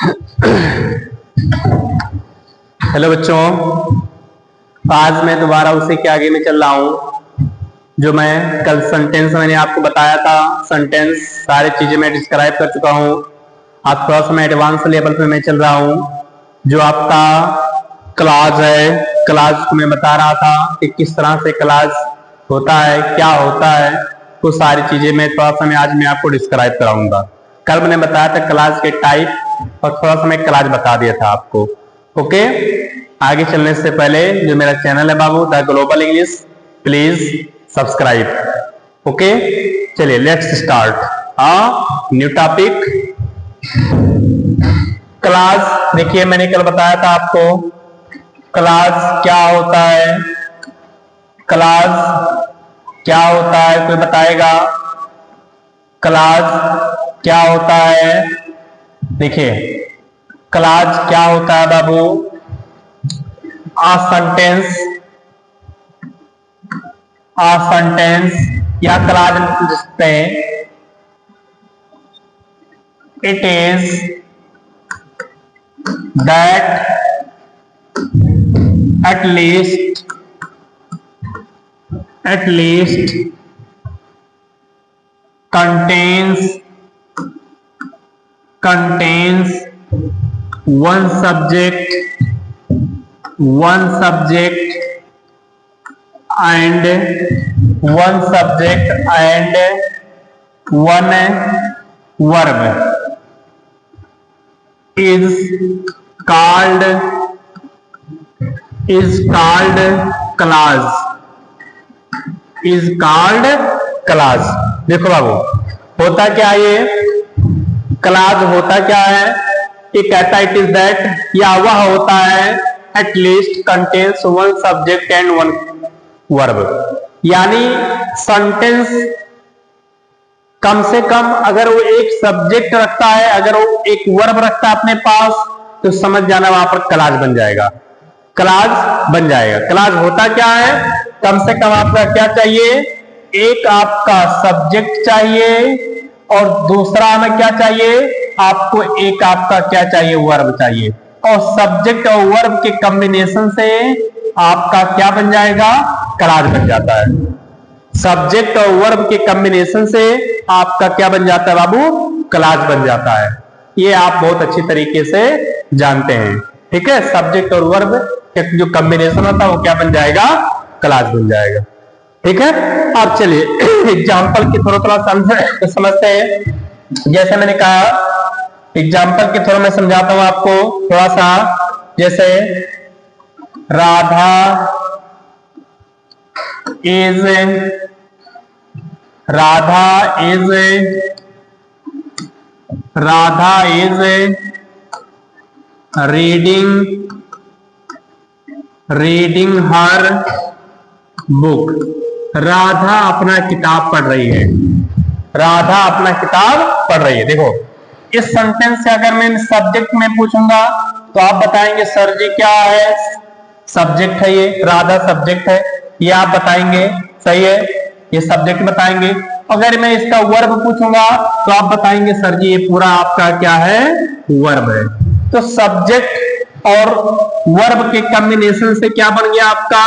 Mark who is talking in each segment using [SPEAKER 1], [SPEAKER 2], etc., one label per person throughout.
[SPEAKER 1] Hello बच्चों, आज मैं दोबारा उसी के आगे में चल रहा हूं जो मैं कल सेंटेंस मैंने आपको बताया था। सेंटेंस सारी चीजें मैं डिस्क्राइब कर चुका हूं। आज थोड़ा सा मैं एडवांस लेवल पे मैं चल रहा हूं। जो आपका क्लास है, क्लास को मैं बता रहा था कि किस तरह से क्लास होता है, क्या होता है, वो सारी चीजें मैं थोड़ा सा आज मैं आपको डिस्क्राइब कराऊंगा। कल मैंने बताया था क्लास के टाइप और थोड़ा सा मैं क्लास बता दिया था आपको। ओके, आगे चलने से पहले जो मेरा चैनल है Babu the global English, please subscribe. Okay, चलिए let's start new topic. Class देखिए, मैंने कल बताया था आपको क्लास क्या होता है। क्लास क्या होता है, कोई बताएगा क्लास क्या होता है? देखिए क्लास क्या होता है बाबू। सेंटेंस या क्लास लिख सकते हैं। It is that at least contains one subject and one verb is called class। देखो बाबू, होता क्या ये क्लास होता क्या है? ये कहता है इट इज दैट, या वह होता है at least contains one subject and one verb. यानी सेंटेंस कम से कम अगर वो एक सब्जेक्ट रखता है, अगर वो एक वर्ब रखता है अपने पास, तो समझ जाना वहां पर क्लास बन जाएगा। क्लास होता क्या है? कम से कम आपका क्या चाहिए? एक आपका सब्जेक्ट चाहिए और दूसरा में क्या चाहिए आपको? एक आपका क्या चाहिए? वर्ब चाहिए। और सब्जेक्ट और वर्ब के कॉम्बिनेशन से आपका क्या बन जाएगा? क्लास बन जाता है। सब्जेक्ट और वर्ब के कॉम्बिनेशन से आपका क्या बन जाता है बाबू? क्लास बन जाता है। ये आप बहुत अच्छी तरीके से जानते हैं, ठीक है। सब्जेक्ट और वर्ब जो कॉम्बिनेशन होता है वो क्या बन जाएगा? क्लास बन जाएगा, ठीक है। अब चलिए एग्जाम्पल के थोड़ा समझते हैं। जैसे मैंने कहा एग्जाम्पल के थोड़ा मैं समझाता हूं आपको थोड़ा सा। जैसे Radha is reading her book. Radha अपना किताब पढ़ रही है। राधा अपना किताब पढ़ रही है। देखो इस सेंटेंस से अगर मैं सब्जेक्ट में पूछूंगा तो आप बताएंगे सर जी क्या है? सब्जेक्ट है, ये राधा सब्जेक्ट है, ये आप बताएंगे सही है, ये सब्जेक्ट बताएंगे। अगर मैं इसका वर्ब पूछूंगा तो आप बताएंगे सर जी ये पूरा आपका क्या है? वर्ब है। तो सब्जेक्ट और वर्ब के कॉम्बिनेशन से क्या बन गया आपका?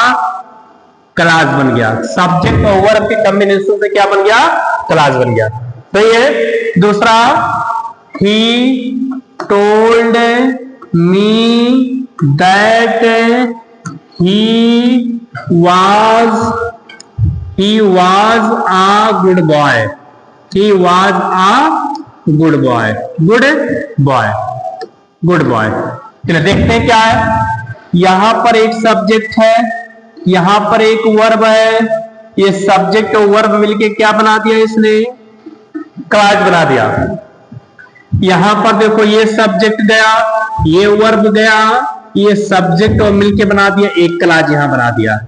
[SPEAKER 1] क्लास बन गया। सब्जेक्ट और वर्ब के कॉम्बिनेशन से क्या बन गया? क्लास बन गया, सही है। दूसरा, he told me that he was a good boy। he was a good boy। चलिए देखते हैं क्या है। यहां पर एक सब्जेक्ट है, यहां पर एक वर्ब है। ये सब्जेक्ट और वर्ब मिलके क्या बना दिया? इसने क्लास बना दिया। यहां पर देखो ये सब्जेक्ट गया, ये वर्ब गया, ये सब्जेक्ट और मिलके बना दिया एक क्लास यहां बना दिया।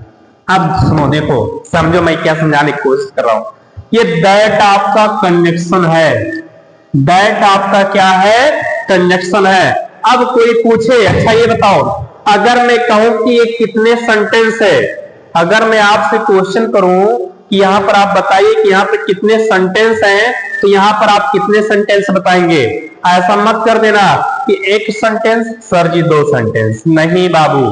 [SPEAKER 1] अब सुनो, देखो समझो मैं क्या समझाने की कोशिश कर रहा हूं। ये दैट आपका कनेक्शन है। दैट आपका क्या है? कनेक्शन है। अब कोई पूछे अच्छा ये बताओ, अगर मैं कहूं कि ये कितने सेंटेंस है, अगर मैं आपसे क्वेश्चन करूं कि यहां पर आप बताइए कि यहां पर कितने सेंटेंस हैं, तो यहां पर आप कितने सेंटेंस बताएंगे? ऐसा मत कर देना कि एक सेंटेंस, सर जी 2 सेंटेंस। नहीं बाबू,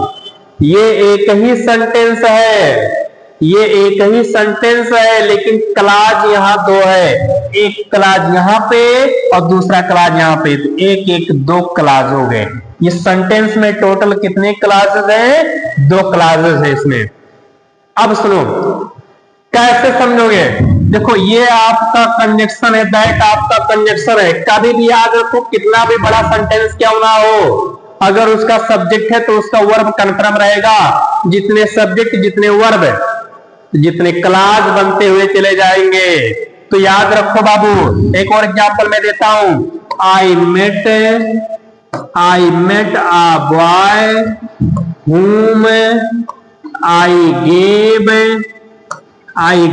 [SPEAKER 1] ये एक ही सेंटेंस है, ये एक ही सेंटेंस है, लेकिन क्लाज यहाँ 2 है। एक क्लाज यहाँ पे और दूसरा क्लाज यहाँ पे, तो एक एक 2 क्लाज हो गए। ये सेंटेंस में टोटल कितने क्लासेस हैं? 2 क्लासेस है इसमें। अब सुनो कैसे समझोगे। देखो ये आपका कंजक्शन है, दैट आपका कंजक्शन है। कभी भी याद रखो, कितना भी बड़ा सेंटेंस क्यों ना हो, अगर उसका सब्जेक्ट है तो उसका वर्ब कंफर्म रहेगा। जितने सब्जेक्ट जितने वर्ब, जितने क्लास बनते हुए चले जाएंगे। तो याद रखो बाबू, एक और एग्जांपल मैं देता हूं। I met a boy whom I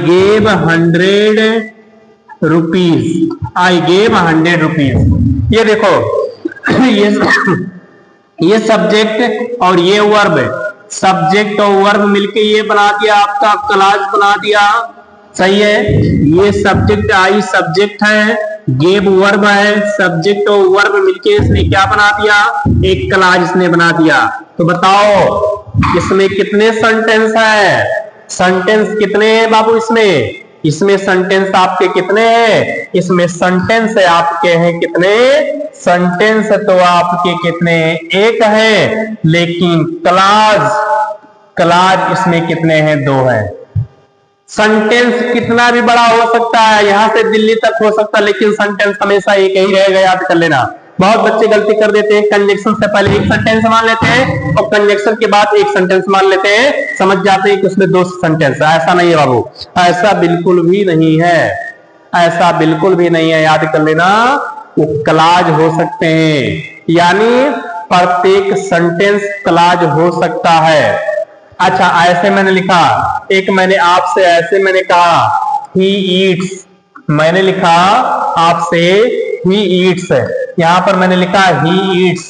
[SPEAKER 1] gave 100 rupees. I gave 100 rupees. ये देखो ये सब्जेक्ट और ये वर्ब, सब्जेक्ट और वर्ब मिलके ये बना दिया आपका क्लास बना दिया। सही है। ये सब्जेक्ट आई सब्जेक्ट है, गेव वर्ब है, सब्जेक्ट और वर्ब मिलके इसने क्या बना दिया? एक क्लास इसने बना दिया। तो बताओ इसमें कितने सेंटेंस है? सेंटेंस कितने हैं बाबू इसमें सेंटेंस आपके कितने हैं? इसमें सेंटेंस है आपके हैं कितने? सेंटेंस तो आपके कितने? एक है, लेकिन क्लाज इसमें कितने हैं? 2 है। सेंटेंस कितना भी बड़ा हो सकता है, यहां से दिल्ली तक हो सकता है, लेकिन सेंटेंस हमेशा एक ही रहेगा। याद कर लेना। बहुत बच्चे गलती कर देते हैं, कंजक्शन से पहले एक सेंटेंस मान लेते हैं और कंजक्शन के बाद एक सेंटेंस मान लेते हैं, समझ जाते हैं कि उसमें 2 सेंटेंस है। ऐसा नहीं है बाबू, ऐसा बिल्कुल भी नहीं है, ऐसा बिल्कुल भी नहीं है। याद कर लेना, वो क्लाज हो सकते हैं, यानी प्रत्येक सेंटेंस क्लाज हो सकता है। अच्छा ऐसे मैंने लिखा, एक मैंने आपसे ऐसे मैंने कहा ही ईट्स, मैंने लिखा आपसे ही ईट्स, यहां पर मैंने लिखा ही ईट्स।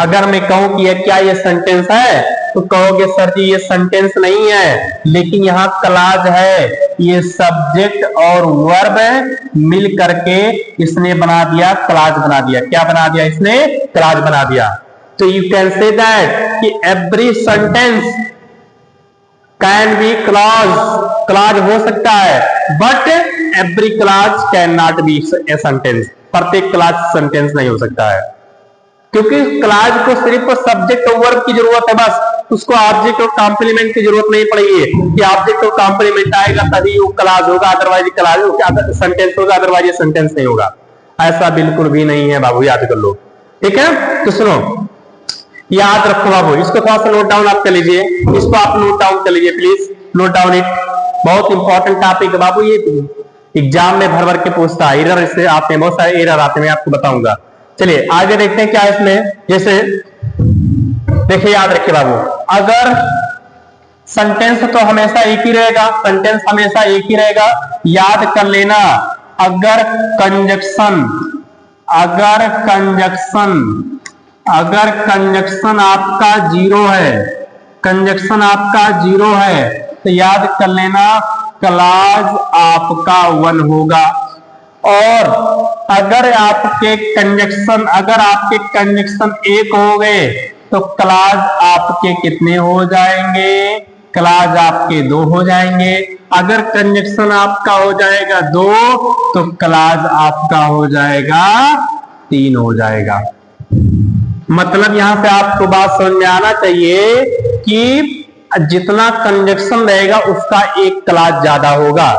[SPEAKER 1] अगर मैं कहूं कि क्या ये सेंटेंस है, तो कहोगे सर जी ये सेंटेंस नहीं है, लेकिन यहाँ क्लाज है। ये सब्जेक्ट और वर्ब मिल करके इसने बना दिया, क्लाज बना दिया। क्या बना दिया इसने? क्लाज बना दिया। तो यू कैन से दैट कि every sentence can be clause हो सकता है, but every clause can not be a sentence. प्रत्येक क्लाज सेंटेंस नहीं हो सकता है, क्योंकि क्लाज को सिर्फ सब्जेक्ट और वर्ब की जरूरत है बस, उसको ऑब्जेक्ट और कॉम्प्लीमेंट की जरूरत नहीं पड़ेगी कि ऑब्जेक्ट और कॉम्प्लीमेंट आएगा तभी वो क्लाज होगा, अदरवाइज क्लाज सेंटेंस होगा, अदरवाइज सेंटेंस नहीं होगा। ऐसा बिल्कुल भी नहीं है बाबू, याद कर लो। ठीक है, तो सुनो याद रखो बाबू, इसको थोड़ा सा नोट डाउन आप कर लीजिए, इसको आप नोट डाउन कर लीजिए प्लीज, नोट डाउन इट। बहुत इंपॉर्टेंट टॉपिक है बाबू, ये एग्जाम में भर भर के पूछता है। एरर इससे आते हैं, बहुत सारे एरर आते हैं, मैं आपको बताऊंगा। चलिए आगे देखते हैं क्या है इसमें। जैसे देखिए, याद रखिए बाबू, अगर सेंटेंस तो हमेशा एक ही रहेगा, सेंटेंस हमेशा एक ही रहेगा। याद कर लेना, अगर कंजक्शन आपका 0 है, कंजक्शन आपका 0 है, तो याद कर लेना क्लाज आपका 1 होगा। और अगर आपके कंजक्शन 1 हो गए, तो क्लाज आपके कितने हो जाएंगे? क्लाज आपके 2 हो जाएंगे। अगर कंजक्शन आपका हो जाएगा 2, तो क्लाज आपका हो जाएगा 3 हो जाएगा। मतलब यहां से आपको बात समझ में आना चाहिए कि जितना कंजक्शन रहेगा उसका एक क्लाज ज्यादा होगा,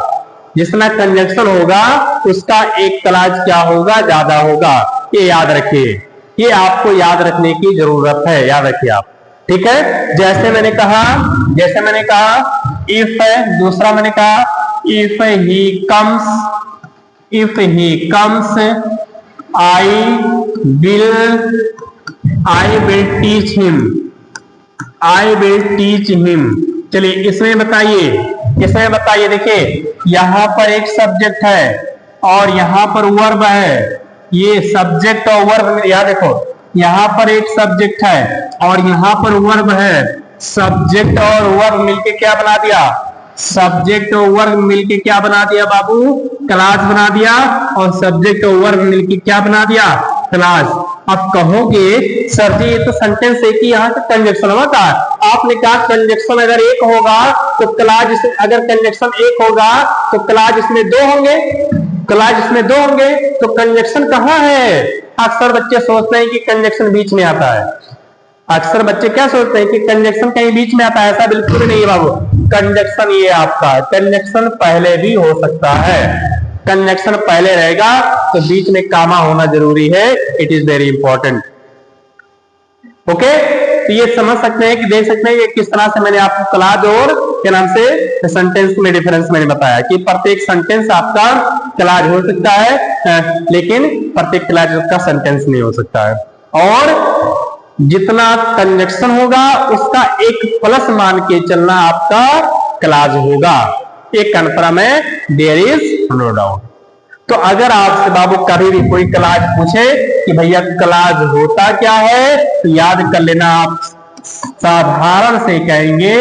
[SPEAKER 1] जितना कंजक्शन होगा उसका एक क्लाज क्या होगा? ज्यादा होगा। ये याद रखिए, ये आपको याद रखने की जरूरत है, याद रखिए आप। ठीक है, जैसे मैंने कहा इफ है, दूसरा मैंने कहा if he comes I will teach him। चलिए इसमें बताइए, देखिए यहां पर एक सब्जेक्ट है और यहां पर वर्ब है। ये सब्जेक्ट और वर्ब, याद देखो यहां पर एक सब्जेक्ट है और यहां पर वर्ब है। सब्जेक्ट और वर्ब मिलके क्या बना दिया? सब्जेक्ट और वर्ब मिलके क्या बना दिया बाबू? क्लास बना दिया। और सब्जेक्ट और वर्ब मिलके क्या बना दिया? क्लास। अब कहोगे सर जी ये तो सेंटेंस एक ही यहाँ का कंजक्शन हुआ था। आपने कहा कंजक्शन अगर एक होगा तो क्लाज, अगर कंजक्शन एक होगा तो क्लाज इसमें दो होंगे, क्लाज इसमें दो होंगे, तो कंजक्शन कहाँ है? अक्सर बच्चे सोचते हैं कि कंजक्शन बीच में आता है। अक्सर बच्चे क्या सोचते हैं कि कंजक्शन कहीं बीच में आता है, ऐसा बिल्कुल नहीं है बाबू। कंजक्शन ये आपका है, कंजक्शन पहले भी हो सकता है। कंजक्शन पहले रहेगा तो बीच में कामा होना जरूरी है, it is very important. Okay, तो ये समझ सकते हैं कि देख सकते हैं ये किस तरह से मैंने आपको क्लाज और क्या नाम से सेंटेंस में डिफरेंस मैंने बताया कि प्रत्येक सेंटेंस आपका क्लाज हो सकता है, लेकिन प्रत्येक क्लाज का सेंटेंस नहीं हो सकता है। और जितना कंजक्शन होगा उसका एक प्लस मान के चलना आपका क्लाज होगा। एक कन्फर्म है, देयर इज नो डाउट। तो अगर आपसे बाबू कभी भी कोई क्लाज पूछे कि भैया क्लाज होता क्या है, तो याद कर लेना, आप साधारण से कहेंगे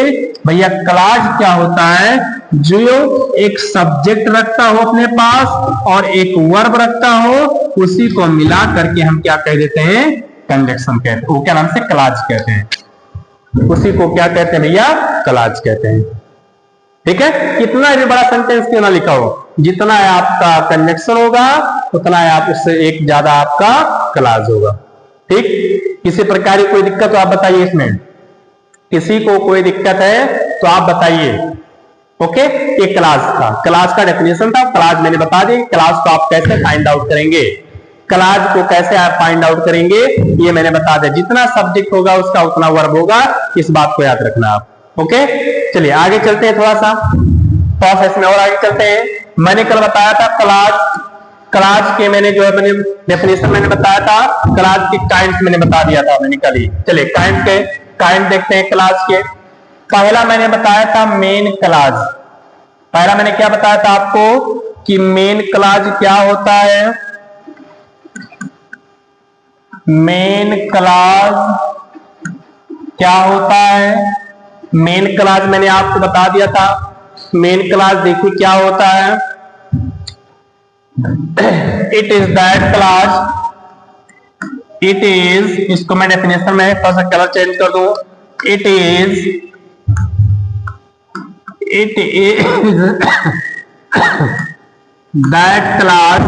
[SPEAKER 1] भैया क्लाज क्या होता है, जो एक सब्जेक्ट रखता हो अपने पास और एक वर्ब रखता हो, उसी को मिला करके हम क्या कह देते हैं, कंजक्शन कहते हैं। वो क्या नाम से क्लाज कहते हैं, उसी को क्या कहते हैं भैया, क्लाज कहते हैं। ठीक है, कितना भी बड़ा सेंटेंस क्यों ना लिखा हो, जितना है आपका कंजक्शन होगा उतना है आप उससे एक ज्यादा आपका क्लाज होगा। ठीक, किसी प्रकार की कोई दिक्कत तो आप बताइए, इसमें किसी को कोई दिक्कत है तो आप बताइए। ओके, ये क्लाज का डेफिनेशन था, क्लाज मैंने बता दी। क्लाज को आप कैसे फाइंड आउट करेंगे, क्लाज को कैसे आप फाइंड आउट करेंगे ये मैंने बता दिया। जितना सब्जेक्ट होगा उसका उतना वर्ब होगा, इस बात को याद रखना आप। ओके, चलिए आगे चलते हैं, थोड़ा सा प्रोसेस में और आगे चलते हैं। मैंने कल बताया था क्लाज के मैंने जो है मैंने डेफिनेशन मैंने बताया था, क्लाज के काइंड्स मैंने बता दिया था मैंने कल ही। चलिए काइंड देखते हैं क्लाज के। पहला मैंने बताया था मेन क्लाज। पहला मैंने क्या बताया था आपको कि मेन क्लाज क्या होता है। मेन क्लाज क्या होता है, मेन क्लाज मैंने आपको बता दिया था। मेन क्लाज देखिए क्या होता है, it is that clause, it is, इसको मैं डेफिनेशन में थोड़ा सा कलर चेंज कर दूं, it is that clause,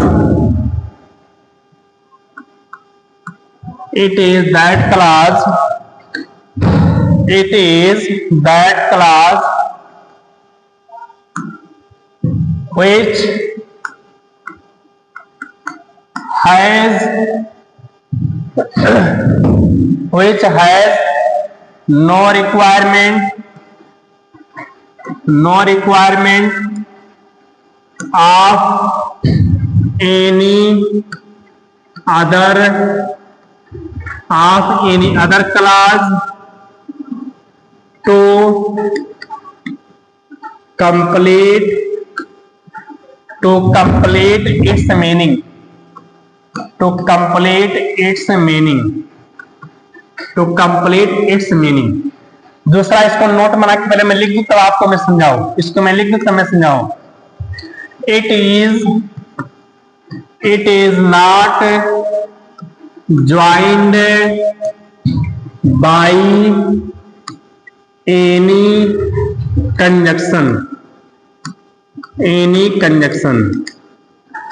[SPEAKER 1] it is that class, it is that class which has no requirement of any other class to complete its meaning, दूसरा इसको note बना के पहले मैं लिख दूं तब आपको मैं समझाऊं, इसको मैं लिख दूं तब मैं समझाऊं। it is not joined by any conjunction।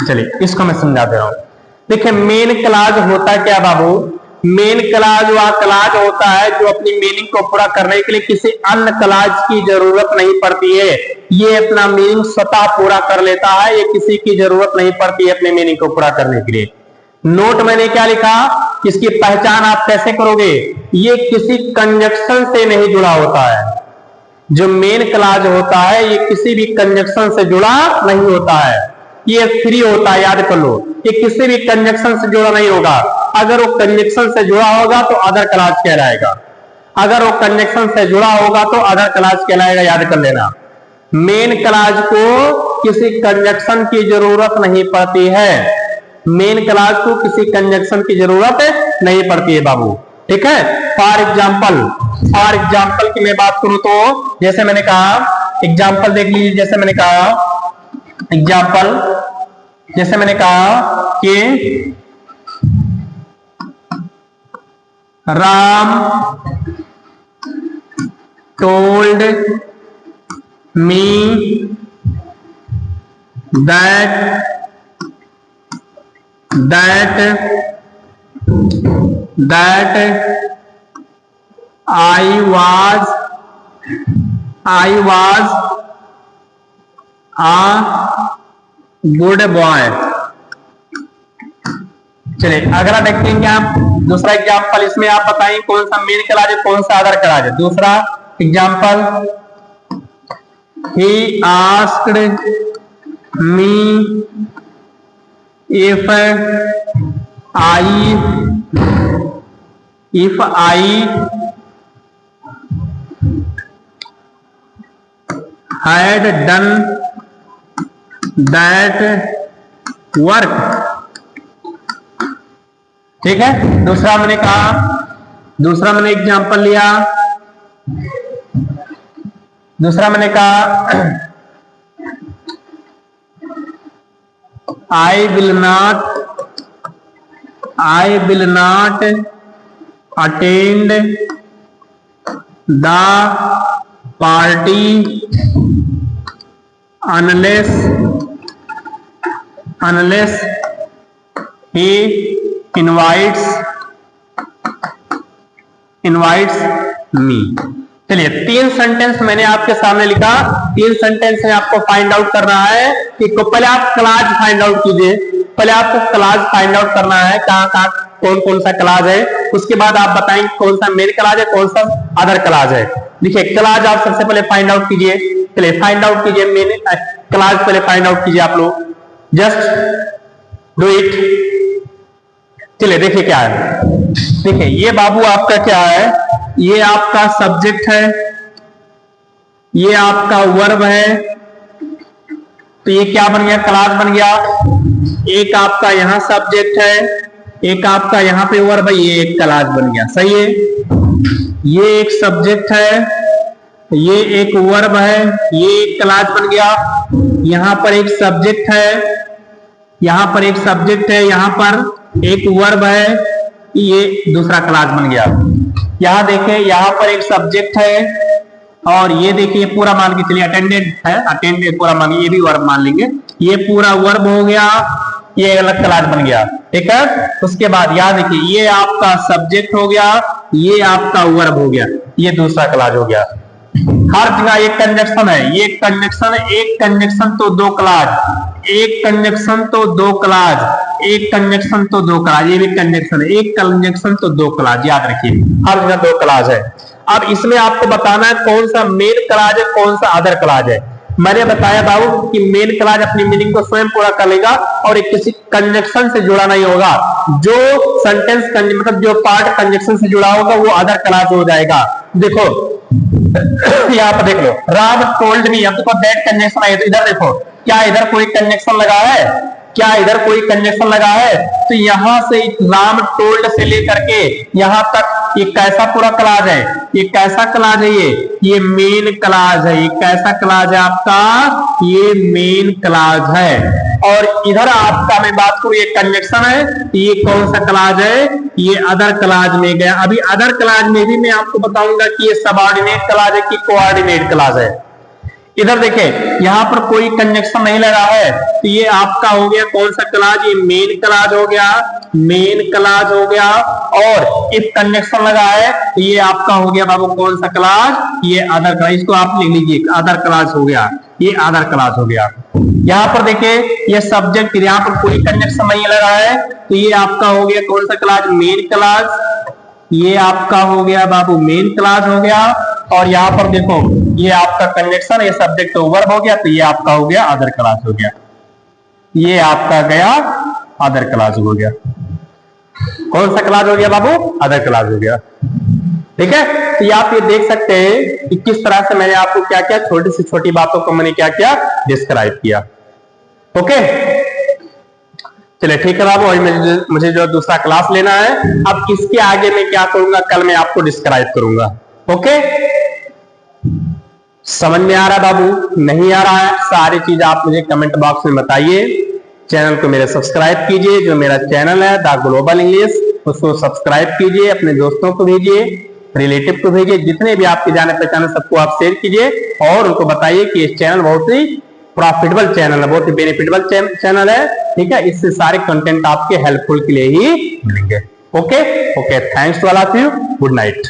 [SPEAKER 1] चलिए इसको मैं समझा दे रहा हूं। देखिए मेन क्लाज होता क्या बाबू, मेन क्लाज वह क्लाज होता है जो अपनी मीनिंग को पूरा करने के लिए किसी अन्य क्लाज की जरूरत नहीं पड़ती है। ये अपना मीनिंग स्वतः पूरा कर लेता है, ये किसी की जरूरत नहीं पड़ती है अपने मीनिंग को पूरा करने के लिए। नोट मैंने क्या लिखा, इसकी पहचान आप कैसे करोगे, ये किसी कंजक्शन से नहीं जुड़ा होता है। जो मेन क्लाज होता है ये किसी भी कंजक्शन से जुड़ा नहीं होता है, ये फ्री होता है, याद कर लो। ये किसी भी कंजक्शन से जुड़ा नहीं होगा। अगर वो कंजक्शन से जुड़ा होगा तो अदर क्लाज कहलाएगा, अगर वो कंजक्शन से जुड़ा होगा तो अदर क्लाज कहलाएगा, याद कर लेना। मेन क्लाज को किसी कंजक्शन की जरूरत नहीं पड़ती है, मेन क्लाज को किसी कंजक्शन की जरूरत नहीं पड़ती है बाबू। ठीक है, फॉर एग्जाम्पल की मैं बात करूं तो जैसे मैंने कहा, एग्जाम्पल देख लीजिए, जैसे मैंने कहा कि Ram told me that I was a good boy। चलिए अगला देखते हैं क्या आप दूसरा एग्जाम्पल, इसमें आप बताएं कौन सा मेन क्लॉज है कौन सा अदर क्लॉज है। दूसरा example, he asked me if I had done that work। ठीक है, दूसरा मैंने एग्जाम्पल लिया, दूसरा मैंने कहा I will not attend the party unless he invites me। चलिए 3 सेंटेंस मैंने आपके सामने लिखा, 3 सेंटेंस में आपको फाइंड आउट करना है कि पहले आप क्लाज फाइंड आउट कीजिए, पहले आपको क्लाज फाइंड आउट करना है कहां कौन सा क्लाज है, उसके बाद आप बताएंगे कौन सा मेन क्लाज है कौन सा अदर क्लाज है। देखिए क्लाज आप सबसे पहले फाइंड आउट कीजिए, चलिए फाइंड आउट कीजिए, मेन क्लाज पहले फाइंड आउट कीजिए आप लोग, जस्ट डू इट। चलिए देखिए क्या है, देखिए ये बाबू आपका क्या है, ये आपका सब्जेक्ट है, ये आपका वर्ब है, तो ये क्या बन गया, क्लास बन गया। एक आपका यहां सब्जेक्ट है, एक आपका यहां पे वर्ब है, ये एक क्लास बन गया, सही है। ये एक सब्जेक्ट है, ये एक वर्ब है, ये एक क्लास बन गया। यहां पर एक सब्जेक्ट है, यहां पर एक सब्जेक्ट है, यहां पर एक वर्ब है, ये दूसरा क्लास बन गया। यहां देखिए यहां पर एक सब्जेक्ट है और ये देखिए पूरा मान के चलिए अटेंडेंट है, अटेंडेंट पूरा मान, ये भी वर्ब मान लेंगे, ये पूरा वर्ब हो गया, ये अलग क्लास बन गया, ठीक है। उसके बाद याद देखिए ये आपका सब्जेक्ट हो गया, ये आपका वर्ब हो गया, ये दूसरा क्लास हो गया। हर जगह एक कंजक्शन है, ये कंजक्शन, एक कंजक्शन तो दो क्लास, एक कंजक्शन तो दो क्लास, एक कंजक्शन तो दो क्लास, ये भी कंजक्शन है, एक कंजक्शन तो दो क्लास, याद रखिए हर जगह दो क्लास है। अब इसमें आपको बताना है कौन सा मेन क्लास है कौन सा अदर क्लास है। मैंने बताया बाबू कि मेन क्लास अपनी मीनिंग को स्वयं पूरा कर लेगा और एक किसी कंजक्शन से जुड़ा नहीं होगा, जो सेंटेंस मतलब जो पार्ट कंजक्शन से जुड़ा होगा वो अदर क्लास हो जाएगा। देखो यहाँ पर देख लो, राम टोल्ड मी, अब देखो दैट कंजक्शन है, तो इधर देखो क्या इधर कोई कंजक्शन लगा है, क्या इधर कोई कंजक्शन लगा है, तो यहां से राम टोल्ड से लेकर के यहां तक ये कैसा पूरा क्लास है, ये कैसा क्लास है, ये मेन क्लास है, ये कैसा क्लास है आपका, ये मेन क्लास है। और इधर आपका मैं बात करूं ये कंजक्शन है, ये कौन सा क्लास है, ये अदर क्लास में गया। अभी अदर क्लास में भी मैं आपको बताऊंगा कि ये सबऑर्डिनेट क्लास है कि कोऑर्डिनेट क्लास है। इधर देखें यहां पर कोई कंजक्शन नहीं लगा है, तो ये आपका हो गया कौन सा क्लास, ये मेन क्लास हो गया, मेन क्लास हो गया। और इफ कंजक्शन लगा है तो ये आपका हो गया बाबू कौन सा क्लास, ये अदर क्लास, इसको आप लिख लीजिए अदर क्लास हो गया, ये अदर क्लास हो गया। यहां पर देखिए ये सब्जेक्ट, यहां पर कोई कंजक्शन नहीं लगा है, तो ये आपका हो गया कौन सा क्लास, मेन क्लास, ये आपका हो गया बाबू मेन क्लास हो गया। और यहां पर देखो ये आपका कंजक्शन, ये सब्जेक्ट तो वर्ब हो गया, तो ये आपका हो गया अदर क्लास हो गया, ये आपका गया अदर क्लास हो गया। कौन सा क्लास हो गया बाबू, अदर क्लास हो गया, ठीक है। तो आप ये देख सकते हैं कि किस तरह से मैंने आपको क्या क्या छोटी से छोटी बातों को मैंने क्या क्या डिस्क्राइब किया। ओके चलिए ठीक है बाबू, और मुझे जो दूसरा क्लास लेना है, अब इसके आगे मैं क्या करूंगा कल मैं आपको डिस्क्राइब करूंगा। ओके समझ में आ रहा है बाबू, नहीं आ रहा है, सारी चीज आप मुझे कमेंट बॉक्स में बताइए। चैनल को मेरे सब्सक्राइब कीजिए। जो मेरा चैनल है द ग्लोबल इंग्लिश, उसको सब्सक्राइब कीजिए, अपने दोस्तों को भेजिए, रिलेटिव को भेजिए, जितने भी आपके जाने पहचाने सबको आप शेयर कीजिए और उनको बताइए कि ये चैनल बहुत ही प्रॉफिटेबल चैनल है, बहुत ही बेनिफिटेबल चैनल है। ठीक है, इससे सारे कंटेंट आपके हेल्पफुल के लिए ही मिलेंगे। Okay, thanks to all of you, good night.